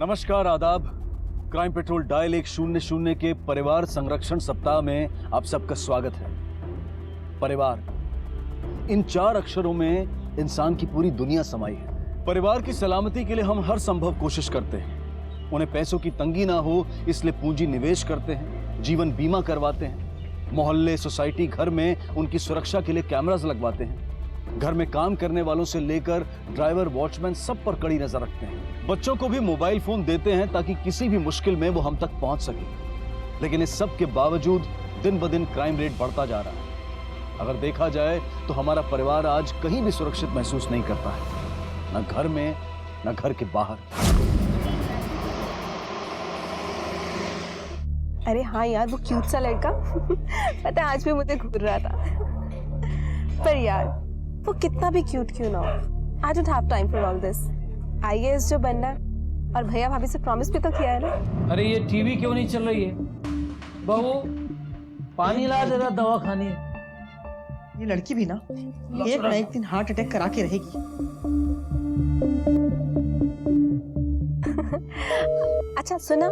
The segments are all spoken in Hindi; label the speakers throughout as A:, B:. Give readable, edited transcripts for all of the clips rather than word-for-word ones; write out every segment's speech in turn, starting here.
A: नमस्कार, आदाब। क्राइम पेट्रोल डायल 100 के परिवार संरक्षण सप्ताह में आप सबका स्वागत है। परिवार, इन 4 अक्षरों में इंसान की पूरी दुनिया समाई है। परिवार की सलामती के लिए हम हर संभव कोशिश करते हैं। उन्हें पैसों की तंगी ना हो इसलिए पूंजी निवेश करते हैं, जीवन बीमा करवाते हैं, मोहल्ले, सोसाइटी, घर में उनकी सुरक्षा के लिए कैमरास लगवाते हैं, घर में काम करने वालों से लेकर ड्राइवर, वॉचमैन सब पर कड़ी नजर रखते हैं। बच्चों को भी मोबाइल फोन देते हैं ताकि किसी भी मुश्किल में वो हम तक पहुंच सके। लेकिन इस सब के बावजूद दिन ब दिन क्राइम रेट बढ़ता जा रहा है। अगर देखा जाए तो हमारा परिवार आज कहीं भी सुरक्षित महसूस नहीं करता है, न घर में न घर के बाहर।
B: अरे हाँ यार, वो क्यूट सा लड़का पता है आज भी मुझे घूर रहा था। पर यार वो कितना भी क्यूट क्यों ना हो, I don't have time for all this. IAS जो बनना है, और भैया भाभी से प्रॉमिस भी तो किया है ना।
C: अरे ये टीवी क्यों नहीं चल रही है? बहू पानी ला जरा, दवा खानी है।
D: ये लड़की भी ना एक ना एक दिन हार्ट अटैक करा के रहेगी।
B: अच्छा सुना,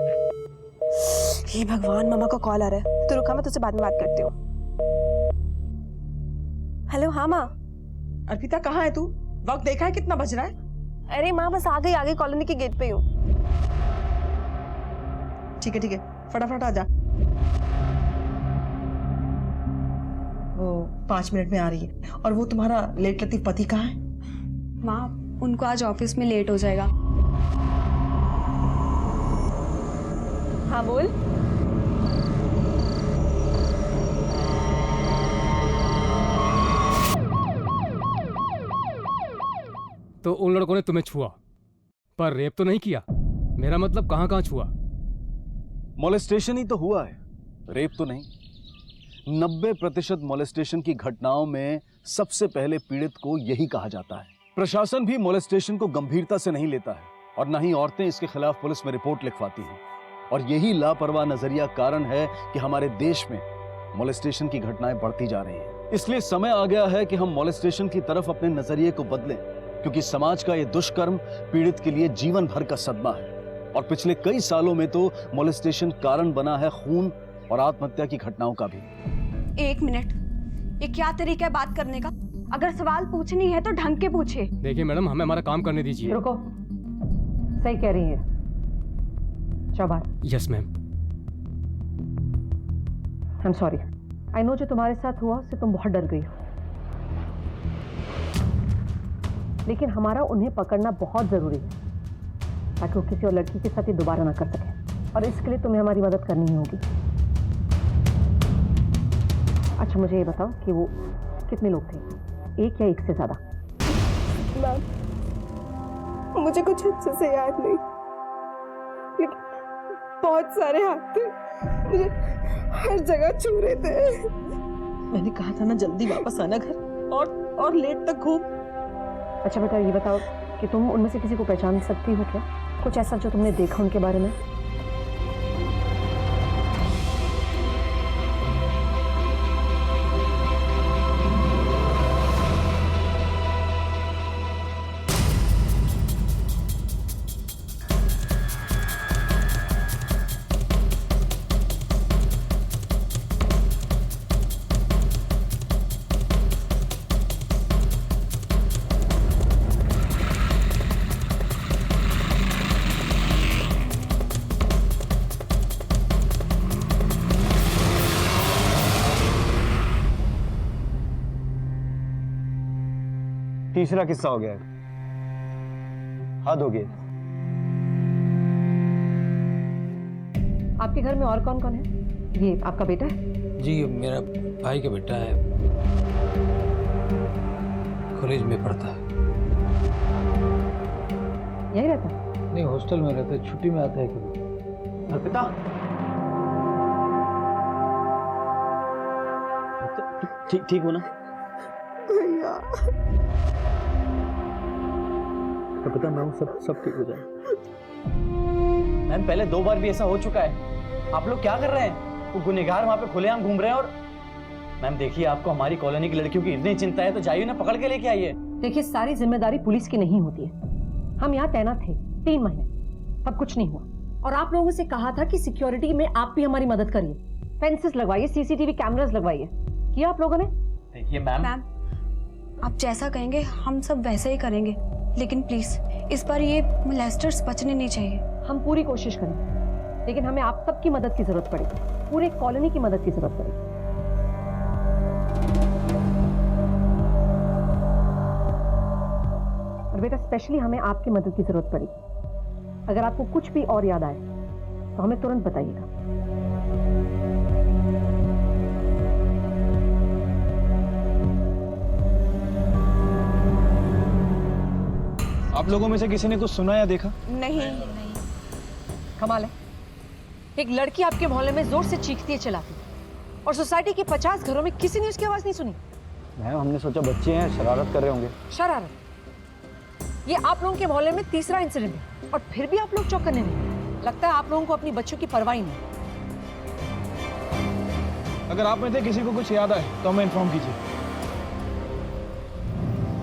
B: हे भगवान, मामा का कॉल आ रहा है। तो रुका, मैं तुझसे बाद में बात करती हूँ। हेलो, हाँ माँ।
D: अर्पिता कहाँ है तू? वक्त देखा है कितना बज रहा है?
B: अरे माँ बस आ गई, आगे कॉलोनी के गेट पे हूँ।
D: ठीक है फटाफट आ जा। वो 5 मिनट में आ रही है। और वो तुम्हारा लेट लतीफ पति कहाँ है?
E: माँ उनको आज ऑफिस में लेट हो जाएगा।
B: हाँ बोल।
F: तो उन लड़कों ने तुम्हें छुआ पर रेप तो नहीं किया। मेरा मतलब कहाँ छुआ?
A: मोलेस्टेशन ही तो हुआ है, रेप तो नहीं। 90% मोलेस्टेशन की घटनाओं में सबसे पहले पीड़ित को यही कहा जाता है। प्रशासन भी मोलेस्टेशन को गंभीरता से नहीं लेता है और न ही औरतें इसके खिलाफ पुलिस में रिपोर्ट लिखवाती हैं। और यही लापरवाह नजरिया कारण है कि हमारे देश में मोलेस्टेशन की घटनाएं बढ़ती जा रही हैं। इसलिए समय आ गया है कि हम मोलेस्टेशन की तरफ अपने नजरिए को बदलें, क्योंकि समाज का यह दुष्कर्म पीड़ित के लिए जीवन भर का सदमा है। और पिछले कई सालों में तो मोलेस्टेशन कारण बना है खून और आत्महत्या की घटनाओं का भी।
E: 1 मिनट, ये क्या तरीका है बात करने का? अगर सवाल पूछनी है तो ढंग के पूछे।
F: देखिए मैडम, हमें हमारा काम करने दीजिए।
G: रुको, सही कह रही है। शाबाश।
F: Yes ma'am.
G: I am sorry. I know जो तुम्हारे साथ हुआ उससे तुम बहुत डर गई हो, लेकिन हमारा उन्हें पकड़ना बहुत जरूरी है ताकि वो किसी और लड़की के साथ ये दोबारा ना कर सके। और इसके लिए तुम्हें हमारी मदद करनी ही होगी। अच्छा मुझे ये बताओ कि वो कितने लोग थे, 1 या 1 से ज्यादा?
B: मैम मुझे कुछ अच्छे से याद नहीं, लेकिन बहुत सारे हाथ थे, मुझे हर जगह छू रहे थे।
D: मैंने कहा था ना जल्दी वापस आना घर, और लेट तक घूम।
G: अच्छा बेटा ये बताओ कि तुम उनमें से किसी को पहचान सकती हो क्या? कुछ ऐसा जो तुमने देखा उनके बारे में?
H: तीसरा किस्सा हो गया, हद हो गई।
G: आपके घर में और कौन कौन है? ये आपका बेटा है?
C: जी मेरा भाई का बेटा है, कॉलेज में पढ़ता है।
G: यही रहता है?
C: नहीं, हॉस्टल में रहता है, छुट्टी में आता है कभी।
H: अर्पिता, ठीक हो ना?
B: भैया
H: अर्पिता मैं हूँ, सब ठीक हो जाए। मैम पहले 2 बार भी ऐसा हो चुका है। आप लोग क्या कर रहे हैं? वो गुनहगार वहाँ पे खुलेआम घूम रहे हैं। और मैम देखिए, आपको हमारी कॉलोनी की लड़कियों की इतनी चिंता है तो जाइए ना, पकड़ के लेके आइए।
G: देखिए सारी जिम्मेदारी पुलिस की नहीं होती है। हम यहाँ तैनात थे 3 महीने, तब कुछ नहीं हुआ। और आप लोगों से कहा था कि सिक्योरिटी में आप भी हमारी मदद करिए, फेंसेस लगवाइए, सीसीटीवी कैमरास लगवाइए। किया आप लोगों ने?
H: देखिए मैम,
E: आप जैसा कहेंगे हम सब वैसे ही करेंगे, लेकिन प्लीज इस बार ये मोलेस्टर्स बचने नहीं चाहिए।
G: हम पूरी कोशिश करेंगे, लेकिन हमें आप सबकी मदद की जरूरत पड़ेगी, पूरे कॉलोनी की मदद की जरूरत पड़ेगी। और बेटा स्पेशली हमें आपकी मदद की जरूरत पड़ेगी। अगर आपको कुछ भी और याद आए तो हमें तुरंत बताइएगा।
I: आप लोगों में से किसी ने कुछ सुना या देखा?
B: नहीं।
G: कमाल है, एक लड़की आपके मोहल्ले में जोर से चीखती है, चिल्लाती है, और सोसाइटी के 50 घरों में किसी ने उसकी आवाज नहीं सुनी।
H: मैम हमने सोचा बच्चे हैं, शरारत कर रहे होंगे।
G: शरारत? ये आप लोगों के मोहल्ले में तीसरा इंसिडेंट है और फिर भी आप लोग चौंकने नहीं। लगता है आप लोगों को अपनी बच्चों की परवाह ही नहीं।
I: अगर आप में से किसी को कुछ याद आए तो हमें इन्फॉर्म कीजिए।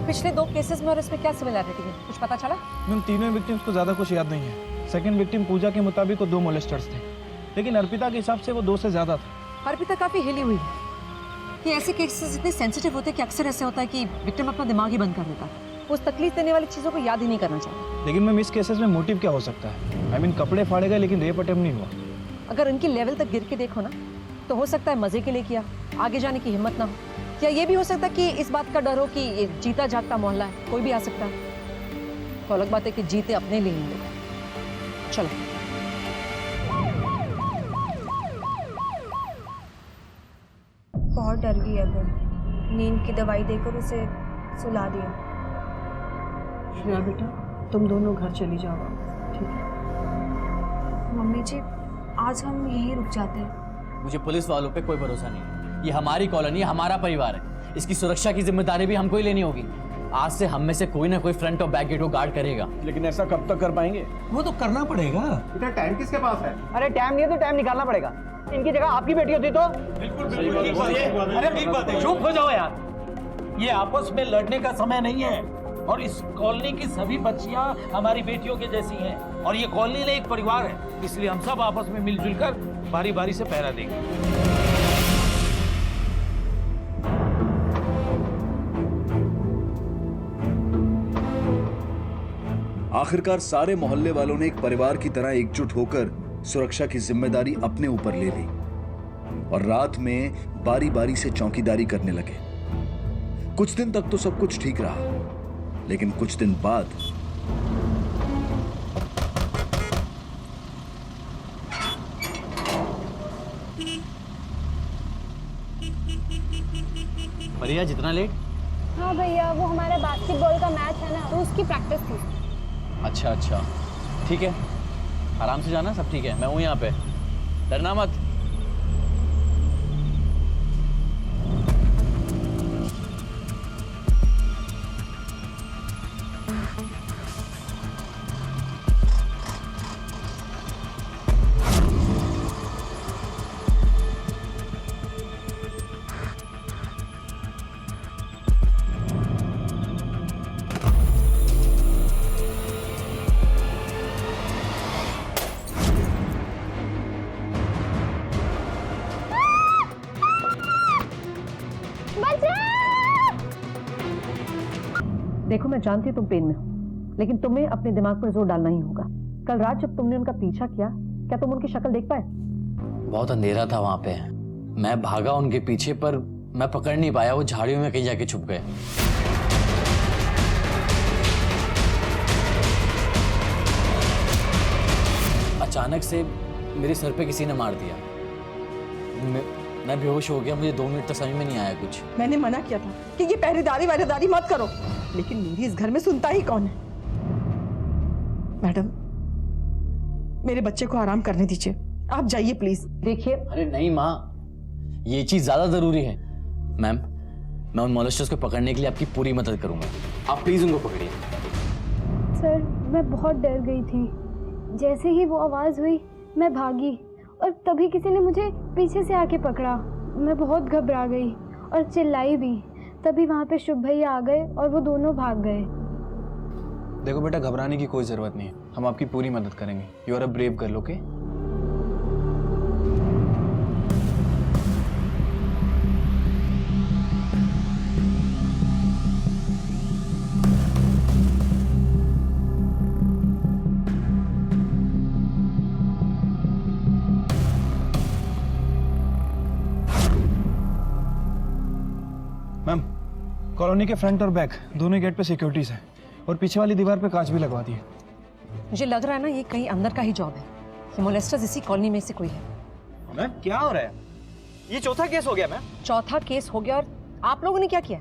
G: पिछले 2 केसेस में और इसमें क्या सिमिलैरिटी है, कुछ पता चला?
I: मैम तीनों विक्टिम्स को ज्यादा कुछ याद नहीं है। सेकंड विक्टिम पूजा के मुताबिक वो 2 मोलेस्टर्स थे, लेकिन अर्पिता के हिसाब से वो 2 से ज्यादा था।
G: अर्पिता काफी हिली हुई है। ये ऐसे केसेस इतने सेंसिटिव होते हैं कि अक्सर ऐसे होता है कि विक्टिम अपना दिमाग ही बंद कर देता है, उस तकलीफ देने वाली चीजों को याद ही नहीं करना चाहता।
I: लेकिन मैम इस केसेस में मोटिव क्या हो सकता है? आई मीन कपड़े फाड़े गए लेकिन रेप अटेम्प्ट नहीं हुआ।
G: अगर उनकी लेवल तक गिर के देखो ना, तो हो सकता है मजे के लिए किया, आगे जाने की हिम्मत ना हो। या ये भी हो सकता है कि इस बात का डर हो कि ये जीता जागता मोहल्ला है, कोई भी आ सकता है। तो अलग बात है कि जीते अपने लिए ही लोग। चलो
E: बहुत डर गई है वो, नींद की दवाई देकर उसे सुला दिया।
D: श्रेया बेटा, तुम दोनों घर चली जाओ, ठीक है?
E: मम्मी जी आज हम यहीं रुक जाते हैं।
H: मुझे पुलिस वालों पे कोई भरोसा नहीं है। ये हमारी कॉलोनी, हमारा परिवार है, इसकी सुरक्षा की जिम्मेदारी भी हमको ही लेनी होगी। आज से हम में से कोई ना कोई फ्रंट और बैक गेट को गार्ड करेगा।
A: लेकिन ऐसा कब तक कर पाएंगे?
C: वो तो करना पड़ेगा।
J: इतना टाइम किसके पास है?
H: अरे टाइम नहीं है तो टाइम निकालना पड़ेगा। इनकी जगह आपकी बेटी होती तो।
C: अरे ठीक बात है, चुप हो जाओ यार। ये आपस में लड़ने का समय नहीं है, और इस कॉलोनी की सभी बच्चियां हमारी बेटियों के जैसी हैं, और ये कॉलोनी ने एक परिवार है, इसलिए हम सब आपस में मिलजुल कर बारी बारी से पहरा देंगे।
A: आखिरकार सारे मोहल्ले वालों ने एक परिवार की तरह एकजुट होकर सुरक्षा की जिम्मेदारी अपने ऊपर ले ली और रात में बारी बारी से चौकीदारी करने लगे। कुछ दिन तक तो सब कुछ ठीक रहा, लेकिन कुछ दिन बाद
H: भैया जितना लेट?
E: हाँ भैया, वो हमारा बास्केटबॉल का मैच है ना, तो उसकी प्रैक्टिस थी।
H: अच्छा अच्छा, ठीक है, आराम से जाना, सब ठीक है, मैं हूँ यहाँ पे, डरना मत।
G: देखो मैं जानती हूँ तुम पेन में हो, लेकिन तुम्हें अपने दिमाग पर जोर डालना ही होगा। कल रात जब तुमने उनका पीछा किया, क्या तुम उनकी शक्ल देख पाए?
H: बहुत अंधेरा था वहां पे, मैं भागा उनके पीछे पर मैं पकड़ नहीं पाया, वो झाड़ियों में कहीं जाके छुप गए। अचानक से मेरे सर पे किसी ने मार दिया, मैं बेहोश हो गया, मुझे 2 मिनट तक समझ में नहीं आया कुछ।
D: मैंने मना किया था कि ये पहरेदारी मत करो, लेकिन मेरी इस घर में सुनता ही कौन है? मैडम, मेरे बच्चे को आराम करने दीजिए, आप जाइए प्लीज।
G: देखिए,
H: अरे नहीं माँ, ये चीज ज्यादा जरूरी है। मैम, मैं उन मॉलेस्टर्स को पकड़ने के लिए आपकी पूरी मदद करूंगा, आप प्लीज उनको पकड़िए।
E: सर, मैं बहुत डर गई थी। जैसे ही वो आवाज़ हुई मैं भागी और तभी किसी ने मुझे पीछे से आके पकड़ा। मैं बहुत घबरा गई और चिल्लाई भी। तभी वहाँ पे शुभ भैया आ गए और वो दोनों भाग गए।
I: देखो बेटा, घबराने की कोई जरूरत नहीं है। हम आपकी पूरी मदद करेंगे। You are a brave girl, okay? Ma'am, colony के फ्रंट और बैक दोनों गेट पे सिक्योरिटीज है और पीछे वाली दीवार पे कांच भी लगवा दी है।
G: मुझे लग रहा है ना ये कहीं अंदर का ही जॉब है। ये मोलेस्टर्स इसी कॉलोनी में से कोई है।
H: मैम क्या हो रहा है? ये चौथा केस हो गया मैम।
G: चौथा केस हो गया और आप लोगों ने क्या किया?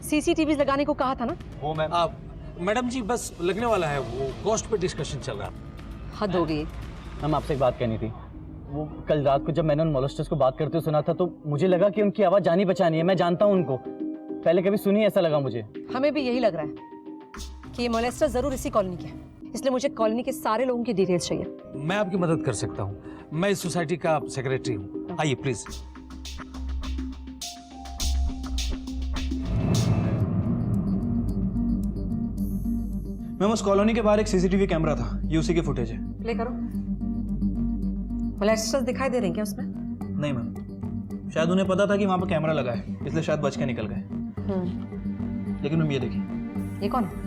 G: सीसीटीवी लगाने को कहा था ना।
H: वो मैम
C: मैडम जी बस लगने वाला है, वो कॉस्ट पे डिस्कशन चल रहा है।
G: हद हो गई।
H: मैम आपसे एक बात कहनी थी। वो कल रात को जब मैंने उन मोलेस्टर्स को बात करते हुए सुना था तो मुझे लगा कि उनकी आवाज़ जानी पहचानी है। मैं जानता हूँ उनको, पहले कभी सुनी ऐसा लगा मुझे।
G: हमें भी यही लग रहा है कि ये मोलेस्टर जरूर इसी कॉलोनी के हैं, इसलिए मुझे कॉलोनी के सारे लोगों की डिटेल्स चाहिए।
C: मैं आपकी मदद कर सकता हूँ, मैं इस सोसाइटी का सेक्रेटरी हूँ। आइए प्लीज।
I: मैम उस कॉलोनी के बाहर एक सीसीटीवी कैमरा था, ये उसी की फुटेज है।
G: प्ले करो। मोलेस्टर्स दिखाई दे रहे हैं क्या उसमें?
I: नहीं मैम, शायद उन्हें पता था कि वहाँ पर कैमरा लगा है, इसलिए शायद बच के निकल गए। लेकिन मैम ये देखिए।
G: ये कौन है?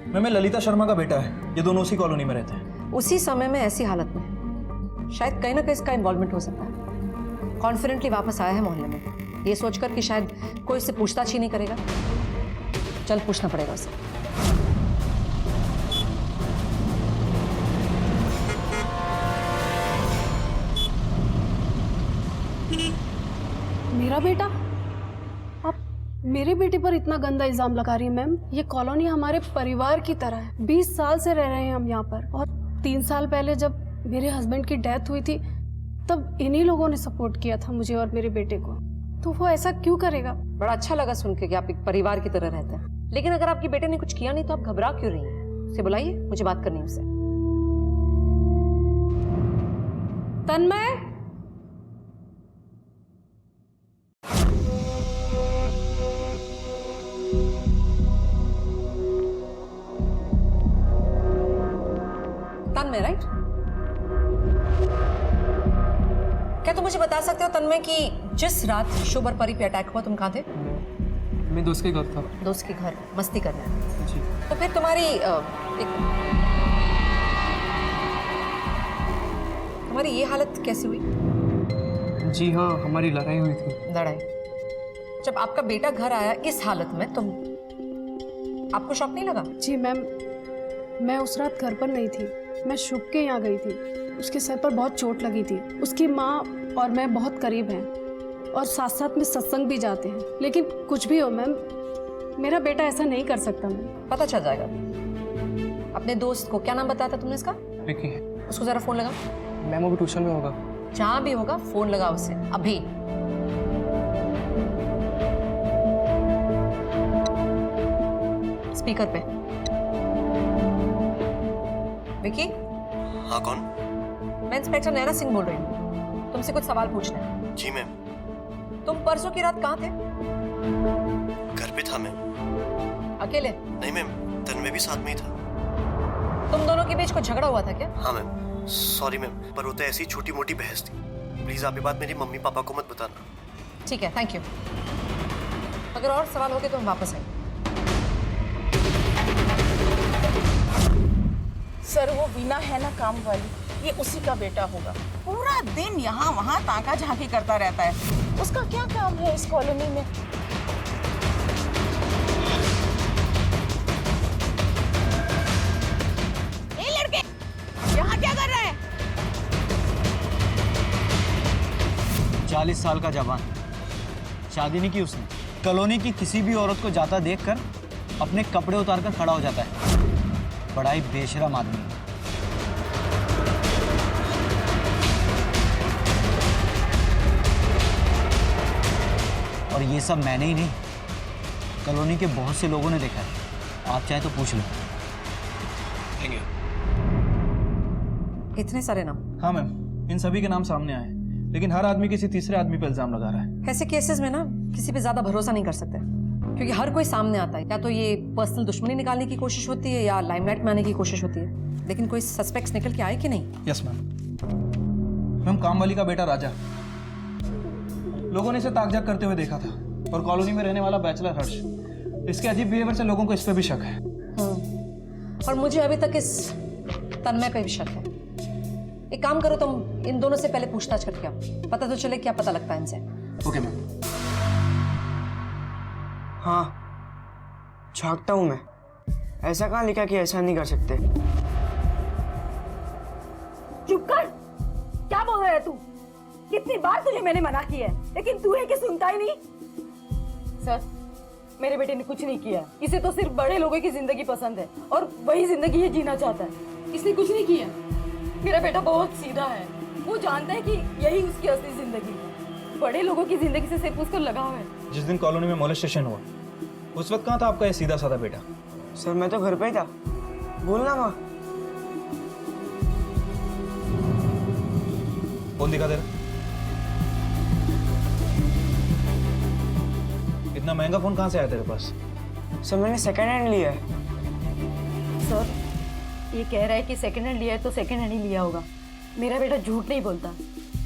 I: मैम ये ललिता शर्मा का बेटा है, ये दोनों उसी कॉलोनी में रहते हैं।
G: उसी समय में ऐसी हालत में शायद कहीं ना कहीं इसका इन्वॉल्वमेंट हो सकता है। कॉन्फिडेंटली वापस आया है मोहल्ले में, ये सोचकर कि शायद कोई इससे पूछताछ ही नहीं करेगा। चल पूछना पड़ेगा उसे।
J: मेरा बेटा? आप मेरे बेटे पर इतना गंदा इल्जाम लगा रही हैं मैम? ये कॉलोनी हमारे परिवार की तरह है। 20 साल से रह रहे हैं हम यहाँ पर, और 3 साल पहले जब मेरे हस्बैंड की डेथ हुई थी तब इन्हीं लोगों ने सपोर्ट किया था मुझे और मेरे बेटे को। तो वो ऐसा क्यों करेगा?
G: बड़ा अच्छा लगा सुन के कि आप एक परिवार की तरह रहते हैं, लेकिन अगर आपके बेटे ने कुछ किया नहीं तो आप घबरा क्यों रही हैं? उसे बुलाइए, मुझे बात करनी है उससे।
J: तन्मय,
G: तन्मय राइट? क्या तुम मुझे बता सकते हो तन्मय कि जिस रात शुभ और परी पे अटैक हुआ तुम कहाँ थे?
F: मैं दोस्त के घर था।
G: दोस्त के घर मस्ती करने।
F: जी।
G: तो फिर तुम्हारी ये हालत कैसे हुई?
F: जी हाँ, हमारी लड़ाई हुई थी।
G: लड़ाई? जब आपका बेटा घर आया इस हालत में तुम, आपको शॉक नहीं लगा?
J: जी मैम, मैं उस रात घर पर नहीं थी, मैं शुभ के यहाँ गई थी। उसके सर पर बहुत चोट लगी थी। उसकी माँ और मैं बहुत करीब हैं और साथ साथ में सत्संग भी जाते हैं। लेकिन कुछ भी हो मैम, मेरा बेटा ऐसा नहीं कर सकता। मैम
G: पता चल जाएगा। अपने दोस्त को क्या नाम बताया था तुमने इसका?
F: विकी।
G: उसको जरा फोन लगा।
F: मैम वो भी ट्यूशन में होगा।
G: जहाँ भी होगा फोन लगा उसे अभी। स्पीकर पे। विकी?
K: हाँ कौन?
G: मैं इंस्पेक्टर नैना सिंह बोल रही हूँ, तुमसे कुछ सवाल पूछने हैं।
K: जी मैम।
G: तुम परसों की रात कहाँ थे?
K: घर पे था मैं।
G: अकेले?
K: नहीं मैम, तन्मय भी साथ में ही था।
G: तुम दोनों के बीच कुछ झगड़ा हुआ था क्या?
K: हाँ मैम, सॉरी मैम, पर वो तो ऐसी छोटी मोटी बहस थी। प्लीज आप ये बात मेरी मम्मी पापा को मत बताना।
G: ठीक है, थैंक यू। अगर और सवाल हो गए तो हम वापस आएंगे।
L: सर वो वीना है ना काम वाली, ये उसी का बेटा होगा। पूरा दिन यहाँ वहाँ ताका झांकी करता रहता है। उसका क्या काम है इस कॉलोनी में? ए लड़के, यहाँ क्या कर रहे हैं?
H: 40 साल का जवान, शादी नहीं की उसने। कॉलोनी की किसी भी औरत को जाता देखकर अपने कपड़े उतारकर खड़ा हो जाता है। बड़ा ही बेशरम आदमी है। और ये सब मैंने ही नहीं, कॉलोनी के बहुत से लोगों ने देखा है। आप चाहे तो पूछ लो।
G: इतने सारे नाम?
I: हाँ मैम, इन सभी के नाम सामने आए, लेकिन हर आदमी किसी तीसरे आदमी पर इल्जाम लगा रहा है।
G: ऐसे केसेस में ना किसी पे ज्यादा भरोसा नहीं कर सकते, क्योंकि हर कोई सामने आता है, या तो ये पर्सनल दुश्मनी निकालने की कोशिश होती है या लाइमलाइट में आने की कोशिश होती है, लेकिन कोई सस्पेक्ट्स निकल के आए कि नहीं?
I: Yes ma'am. मैम, कामवाली का बेटा राजा, लोगों ने इसे ताकझाक करते हुए देखा था, और कॉलोनी में रहने वाला बैचलर हर्ष, इसके अजीब बिहेवियर से लोगों को इस पे भी शक है।
G: और मुझे अभी तक इस तन्मय पे भी शक है। एक काम करो, तुम इन दोनों से पहले पूछताछ करके आओ, पता तो चले क्या पता लगता है इनसे।
I: Okay ma'am.
M: हाँ, झांकता हूँ मैं। ऐसा कहाँ लिखा कि ऐसा नहीं कर सकते?
N: चुप कर। क्या बोल रहा है तू? कितनी बार तुझे मैंने मना किया है, लेकिन तू है कि सुनता ही नहीं। सर, मेरे बेटे ने कुछ नहीं किया। इसे तो सिर्फ बड़े लोगों की जिंदगी पसंद है और वही जिंदगी ये जीना चाहता है। इसने कुछ नहीं किया। मेरा बेटा बहुत सीधा है। वो जानता है कि यही उसकी असली जिंदगी है। बड़े लोगों की जिंदगी से सिर्फ उसको लगाव है।
I: जिस दिन कॉलोनी में मोलेस्टेशन हुआ, उस वक्त कहाँ था आपका ये सीधा साधा बेटा?
M: सर, मैं तो घर पे ही था। बोलना माँ।
I: फोन दिखा दे रहा। इतना महंगा फोन कहाँ से आया तेरे पास?
M: सर, मैंने सेकंड हैंड लिया है।
N: सर, ये कह रहा है कि सेकंड हैंड लिया है तो सेकंड हैंड ही लिया होगा। मेरा बेटा झूठ नहीं बोलता।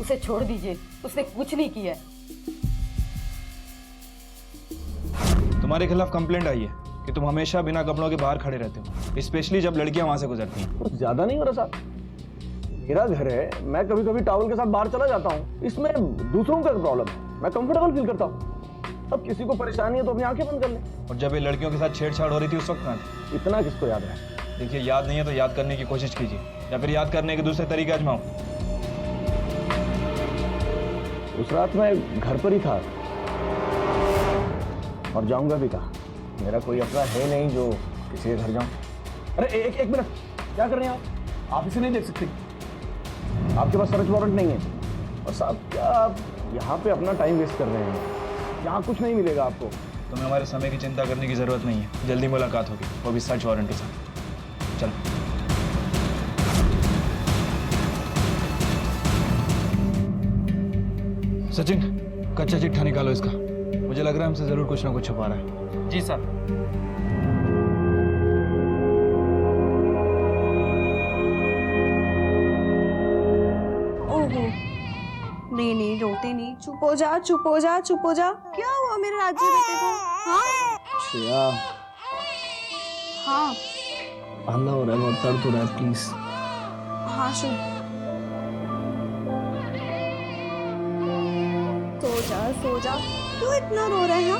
N: उसे छोड़ दीजिए, उसने कुछ नहीं किया है।
I: तुम्हारे खिलाफ कंप्लेंट आई है कि तुम हमेशा बिना कपड़ों के बाहर खड़े रहते हो, स्पेशली जब लड़कियां वहां से गुजरती हैं।
A: कुछ ज्यादा नहीं हो रहा साहब, मेरा घर है, मैं कभी कभी टॉवल के साथ बाहर चला जाता हूँ, इसमें दूसरों का प्रॉब्लम है, मैं कंफर्टेबल फील करता हूँ। अब किसी को परेशानी है तो अपनी आंखें बंद कर ले।
I: और जब ये लड़कियों के साथ छेड़छाड़ हो रही थी उस वक्त कहाँ थे?
A: इतना किसको याद है?
I: देखिए, याद नहीं है तो याद करने की कोशिश कीजिए, या फिर याद करने के दूसरे तरीके आजमाओ।
A: उस रात मैं घर पर ही था और जाऊंगा भी कहाँ। मेरा कोई अपना है नहीं जो किसी के घर जाऊं। अरे एक मिनट, क्या कर रहे हैं आप इसे नहीं देख सकते? आपके पास सर्च वारंट नहीं है। और साहब, क्या आप यहाँ पे अपना टाइम वेस्ट कर रहे हैं? यहाँ कुछ नहीं मिलेगा आपको।
I: तुम्हें हमारे समय की चिंता करने की जरूरत नहीं है। जल्दी मुलाकात होगी, वो भी सर्च वारंट के साथ। चलो। सचिन, कच्चा चिट्ठा निकालो इसका। मुझे लग रहा है हमसे जरूर कुछ ना कुछ छुपा रहा है।
H: जी सर।
B: ओहो, नहीं, रोते नहीं। चुप हो जा, चुप हो जा, चुप हो जा। क्या हुआ मेरे राज्य बेटे को? हाँ
A: श्रेया,
B: हाँ
A: हल्ला हो रहा है, बहुत दर्द हो रहा है, प्लीज।
B: हाँ शुभ, सो जा। क्यों इतना रो रहे हैं?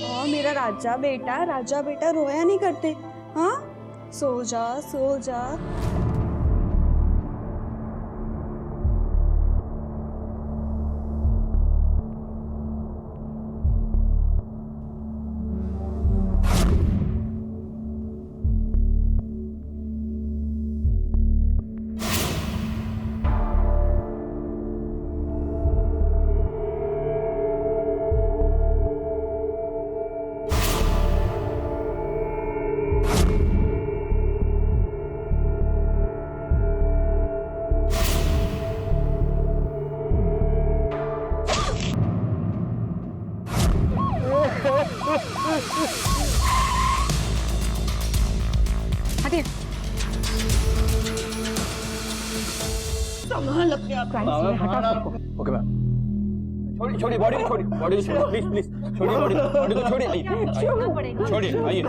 B: हाँ, मेरा राजा बेटा रोया नहीं करते। हाँ, सो जा।
G: हटिए।
N: संभाल अपने आप।
G: हटा सबको।
A: Okay ma'am. छोड़िए बॉडी को, छोड़िए प्लीज, छोड़िए बॉडी को, छोड़िए। आइए।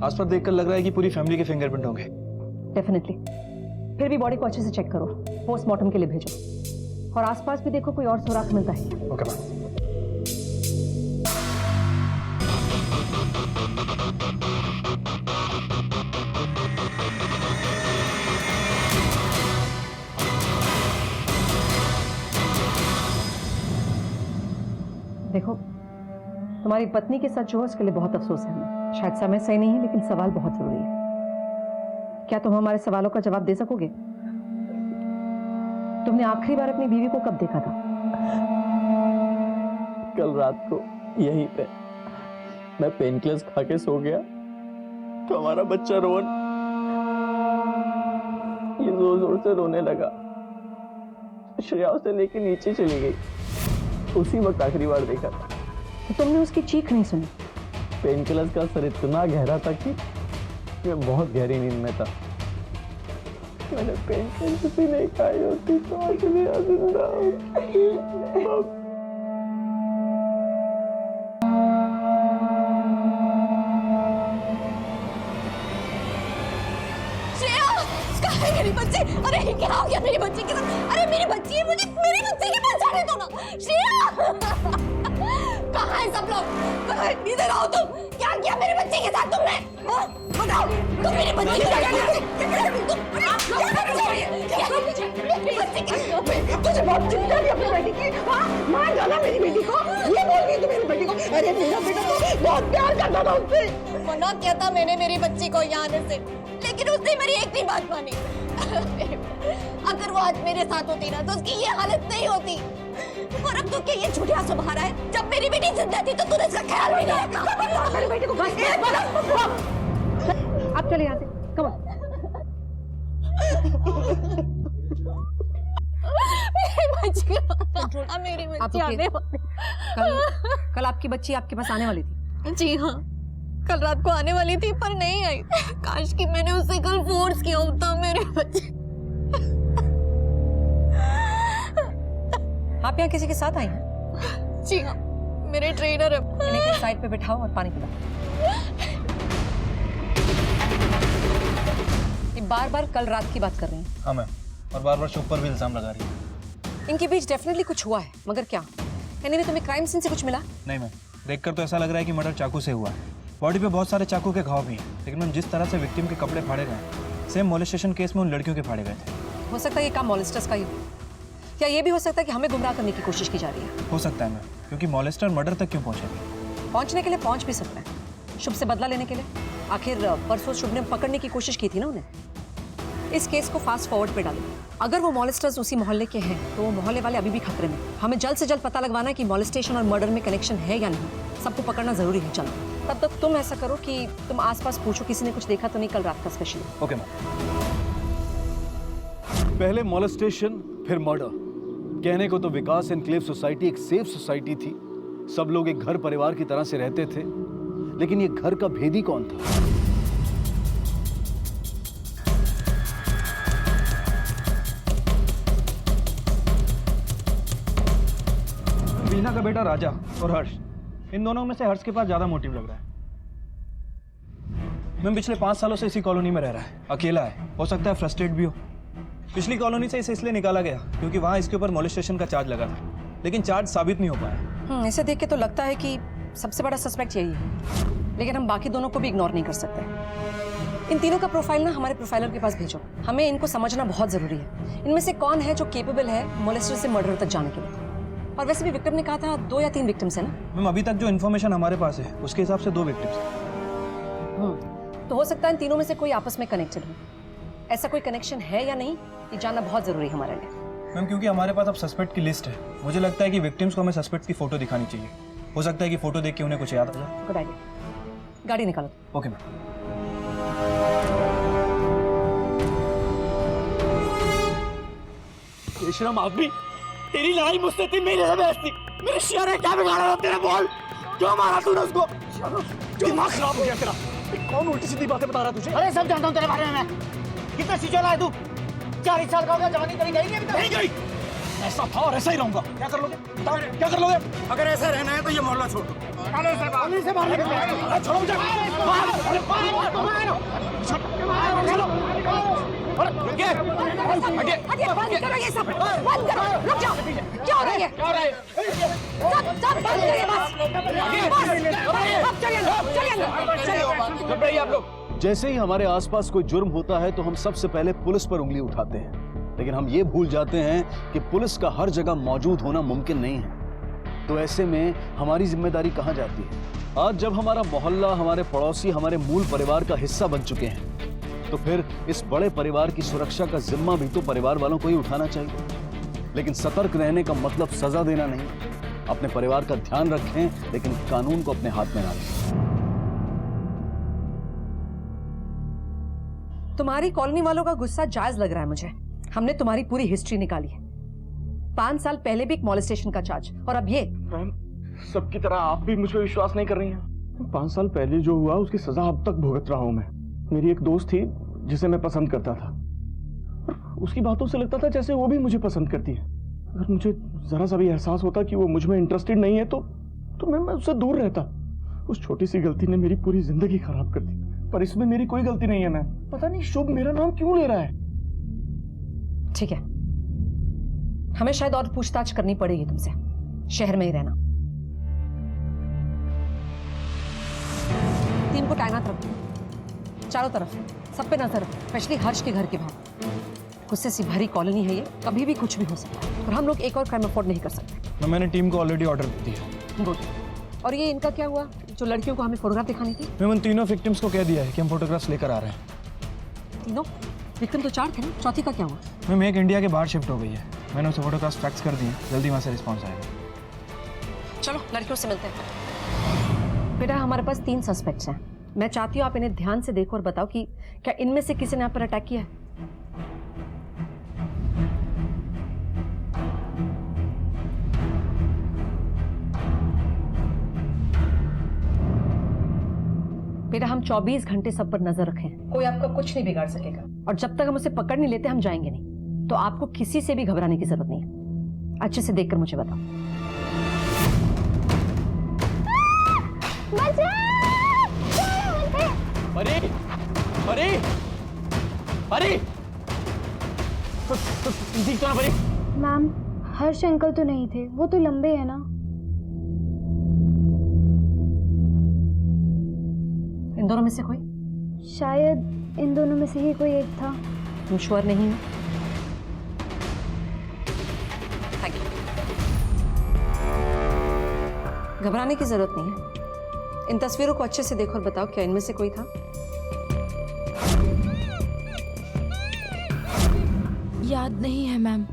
I: आसपास देखकर लग रहा है कि पूरी फैमिली के फिंगरप्रिंट होंगे।
G: डेफिनेटली। फिर भी बॉडी को अच्छे से चेक करो, पोस्टमार्टम के लिए भेजो, और आसपास भी देखो कोई और सुराग मिलता है।
I: Okay ma'am.
G: देखो, तुम्हारी पत्नी के साथ जो है उसके लिए बहुत अफसोस है हमें। शायद समय सही नहीं है, लेकिन सवाल बहुत जरूरी है। क्या तुम हमारे सवालों का जवाब दे सकोगे? तुमने आखिरी बार अपनी बीवी को कब देखा था?
A: कल रात को यहीं पे मैं पेन किलर्स खा के सो गया तो हमारा बच्चा रोहन
H: जोर जोर से रोने लगा। श्रेया उसे लेके नीचे चली गई। उसी वक्त आखिरी बार देखा था।
G: तो तुमने उसकी चीख नहीं सुनी?
H: पेन किलर्स का असर इतना गहरा था कि मैं बहुत गहरी नींद में था। मैंने पेन किलर्स भी नहीं खाई होती तो आज मेरा जिंदा हूँ।
N: मेरी बच्ची, अरे क्या हो गया मेरी बच्ची के साथ? अरे मेरी बच्ची है, मुझे मेरी बच्ची की पहचाने दो ना। श्रेया कहाँ है सब लोग? इधर आओ तुम। क्या किया मेरी बच्ची के साथ तुमने? बताओ तुम मेरी बच्ची के साथ तुझे बहुत चिंता थी अपनी बेटी की। मार डाला मेरी बेटी को, ये बोल रही तू मेरी बेटी को? अरे मेरा बेटा तो बहुत प्यार करता था उससे। मना किया था मैंने मेरी बच्ची को यहाँ आने से, लेकिन उसने मेरी एक भी बात मानी। अगर वो आज मेरे साथ होती ना तो उसकी ये हालत नहीं होती। और अब तो क्या ये झूठे आंसू बहा रहा है? जब मेरी बेटी जिंदा थी तो तूने इसका ख्याल भी नहीं रखा। मेरी बेटी को
G: आप चले यहाँ से, कम ऑन।
N: मेरी बच्ची आने वाली।
G: कल आपकी बच्ची आपके पास आने वाली थी?
N: जी हाँ, कल रात को आने वाली थी पर नहीं आई। काश कि मैंने उसे कल फोर्स किया होता। मेरे बच्चे
G: आप यहाँ किसी के साथ आई हैं?
N: जी हाँ, मेरे ट्रेनर है।
G: इन्हें साइड पे बिठाओ और पानी पिलाओ। ये बार-बार कल रात की बात कर रही हैं।
I: हाँ मैम, और बार-बार शुभ पर भी इल्जाम लगा रही है।
G: इनके बीच डेफिनेटली कुछ हुआ है, मगर क्या? एनीवे तुम्हें क्राइम सीन से कुछ मिला?
I: नहीं मैम, देखकर तो ऐसा लग रहा है कि मर्डर चाकू से हुआ है। बॉडी पे बहुत सारे चाकू के घाव भी हैं, लेकिन मैम जिस तरह से विक्टिम के कपड़े फाड़े गए, सेम मोलेस्टेशन केस में उन लड़कियों के फाड़े गए थे।
G: हो सकता है ये काम मॉलेस्टर्स का ही हो, या ये भी हो सकता है कि हमें गुमराह करने की कोशिश की जा रही है।
I: हो सकता है मैम, क्योंकि मॉलेस्टर मर्डर तक क्यों पहुंचे?
G: पहुंचने के लिए पहुंच भी सकता है, शुभ से बदला लेने के लिए। आखिर परसों शुभ ने पकड़ने की कोशिश की थी ना उन्हें। इस केस को फास्ट फॉरवर्ड पे डालो। अगर वो मॉलेस्टर्स उसी मोहल्ले के हैं तो वो मोहल्ले वाले अभी भी खतरे में। हमें जल्द से जल्द पता लगवाना है कि मॉलेस्टेशन और मर्डर में कनेक्शन है या नहीं। सबको पकड़ना जरूरी है। चलो तब तक तुम ऐसा करो कि तुम आसपास पूछो किसी ने कुछ देखा तो नहीं कल रात का स्पेशली।
I: Okay ma'am.
A: पहले मॉलेस्टेशन फिर मर्डर। कहने को तो विकास एनक्लेव सोसाइटी एक सेफ सोसाइटी थी, सब लोग एक घर परिवार की तरह से रहते थे, लेकिन ये घर का भेदी कौन था?
I: वीना का बेटा राजा और हर्ष, इन दोनों में से हर्ष के पास ज्यादा मोटिव लग रहा है। मैं पिछले 5 सालों से इसी कॉलोनी में रह रहा है, अकेला है, हो सकता है फ्रस्ट्रेट भी हो। पिछली कॉलोनी से इसे इसलिए निकाला गया क्योंकि वहां इसके ऊपर मोलेस्टेशन का चार्ज लगा था, लेकिन चार्ज साबित नहीं हो पाया।
G: इसे देख के तो लगता है कि सबसे बड़ा सस्पेक्ट यही है, लेकिन हम बाकी दोनों को भी इग्नोर नहीं कर सकते। इन तीनों का प्रोफाइल ना हमारे प्रोफाइलर के पास भेजो, हमें इनको समझना बहुत जरूरी है। इनमें से कौन है जो केपेबल है मोलेस्टर से मर्डर तक जाने के लिए। और वैसे भी विक्टिम ने कहा था 2 या 3 विक्टिम्स है ना?
I: मैम अभी तक जो इन्फॉर्मेशन हमारे पास है उसके हिसाब से 2 विक्टिम्स हैं।
G: तो हो सकता है इन तीनों में से कोई आपस में कनेक्टेड हो। ऐसा कोई कनेक्शन है या नहीं ये जानना बहुत जरूरी है हमारे लिए।
I: मैम क्योंकि हमारे पास अब सस्पेक्ट की लिस्ट है, मुझे लगता है कि विक्टिम्स को हमें सस्पेक्ट की फोटो दिखानी चाहिए। हो सकता है कि फोटो देख के उन्हें कुछ याद आ जाए।
G: गुड आइडिया, गाड़ी निकालो।
I: Okay ma'am.
C: बेशरम आदमी, तेरी लड़ाई मुझसे थी, मेरे से बहस थी। मेरे शेर ने क्या बिगाड़ा था तेरा? बोल, क्यों मारा तूने उसको? दिमाग खराब हो गया तेरा। कौन उल्टी सीधी बातें बता रहा तुझे? अरे सब जानता हूँ तेरे बारे में मैं। कितना सिचोला है तू? 40 साल का हो गया, जवानी तेरी गई नहीं अभी तक? नहीं गई। ऐसा था और ऐसा ही रहूंगा। क्या कर लोगे? क्या कर लोगे? अगर ऐसा रहना है तो ये मोहल्ला छोड़ दो। से बाहर निकलो। छोड़ो मुझे।
N: बंद करो ये सब, बंद करो। रुक जाओ, क्या हो रहा है? सब बंद करिए बस। अब चलिए
A: आप लोग। जैसे ही हमारे आसपास कोई जुर्म होता है तो हम सबसे पहले पुलिस पर उंगली उठाते हैं, लेकिन हम ये भूल जाते हैं कि पुलिस का हर जगह मौजूद होना मुमकिन नहीं है। तो ऐसे में हमारी जिम्मेदारी कहाँ जाती है? आज जब हमारा मोहल्ला, हमारे पड़ोसी हमारे मूल परिवार का हिस्सा बन चुके हैं, तो फिर इस बड़े परिवार की सुरक्षा का जिम्मा भी तो परिवार वालों को ही उठाना चाहिए। लेकिन सतर्क रहने का मतलब सजा देना नहीं। अपने परिवार का ध्यान रखें, लेकिन कानून को अपने हाथ में ना लें।
G: तुम्हारी कॉलोनी वालों का गुस्सा जायज लग रहा है मुझे। हमने तुम्हारी पूरी हिस्ट्री निकाली है। 5 साल पहले भी एक मॉलेस्टेशन का चार्ज, और अब ये।
O: मैम, सबकी तरह आप भी मुझ पर विश्वास नहीं कर रही हैं। 5 साल पहले जो हुआ उसकी सजा अब तक भुगत रहा हूं मैं। मेरी एक दोस्त थी जिसे मैं पसंद करता था, उसकी बातों से लगता था जैसे वो भी मुझे पसंद करती है। अगर मुझे जरा सा भी एहसास होता कि वो मुझ में इंटरेस्टेड नहीं है तो मैं उससे दूर रहता। उस छोटी सी गलती ने मेरी पूरी जिंदगी खराब कर दी, पर इसमें मेरी कोई गलती नहीं है मैम। पता नहीं शुभ मेरा नाम क्यों ले रहा है।
G: ठीक है, हमें शायद और पूछताछ करनी पड़ेगी तुमसे। शहर में ही रहना। टीम को तैनात रखो चारों तरफ, सब पे नजर रखो, स्पेशली हर्ष के घर के बाहर। गुस्से से भरी कॉलोनी है ये, कभी भी कुछ भी हो सकता है, और हम लोग एक और क्राइम अफोर्ड नहीं कर सकते।
I: मैंने टीम को ऑलरेडी ऑर्डर दे दिया।
G: गुड। और ये इनका क्या हुआ, जो लड़कियों को हमें फोटोग्राफ दिखानी थी?
I: मैम, उन तीनों विक्टिम्स को कह दिया है कि हम फोटोग्राफ्स लेकर आ रहे हैं।
G: तीनों विक्टिम तो 4 थे ना, चौथी का क्या हुआ?
I: मैम, एक इंडिया के बाहर शिफ्ट हो गई है। मैंने उसे फोटोग्राफ्स फैक्स कर दिए, जल्दी वहाँ से रिस्पॉन्स आएगा।
G: चलो लड़कियों से मिलते हैं। बेटा, हमारे पास 3 सस्पेक्ट्स हैं। मैं चाहती हूँ आप इन्हें ध्यान से देखो और बताओ कि क्या इनमें से किसी ने आप पर अटैक किया है? बेटा, हम 24 घंटे सब पर नजर रखें, कोई आपका कुछ नहीं बिगाड़ सकेगा, और जब तक हम उसे पकड़ नहीं लेते हम जाएंगे नहीं। तो आपको किसी से भी घबराने की जरूरत नहीं है। अच्छे से देखकर मुझे बताओ।
H: परी, परी, परी, ठीक तो ना परी?
E: मैम, हर्ष अंकल तो नहीं थे, वो तो लंबे हैं ना।
G: इन दोनों में से कोई?
E: शायद इन दोनों में से ही कोई एक था।
G: तुम श्योर नहीं हो? Thank you. घबराने की जरूरत नहीं है। इन तस्वीरों को अच्छे से देखो और बताओ क्या इनमें से कोई था?
N: याद नहीं है मैम,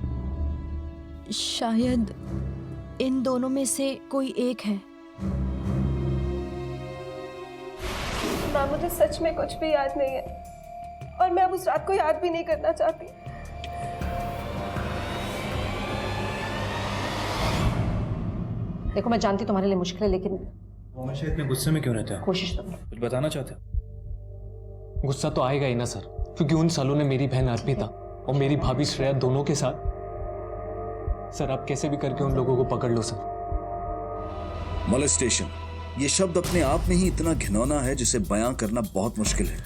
N: शायद इन दोनों में से कोई एक है।
B: मैम, मुझे सच में कुछ भी याद नहीं है, और मैं अब उस रात को याद भी नहीं करना चाहती।
G: देखो, मैं जानती तुम्हारे लिए मुश्किल है, लेकिन
I: वो हमेशा इतने गुस्से में क्यों रहते हैं?
G: कोशिश करो।
I: कुछ बताना चाहते हो?
P: गुस्सा तो आएगा ही ना सर, क्योंकि उन सालों ने मेरी बहन अर्पिता और मेरी भाभी श्रेया दोनों के साथ। सर, आप कैसे भी करके उन लोगों को पकड़ लो सर।
A: मोलेस्टेशन, ये शब्द अपने आप में ही इतना घिनौना है जिसे बयां करना बहुत मुश्किल है।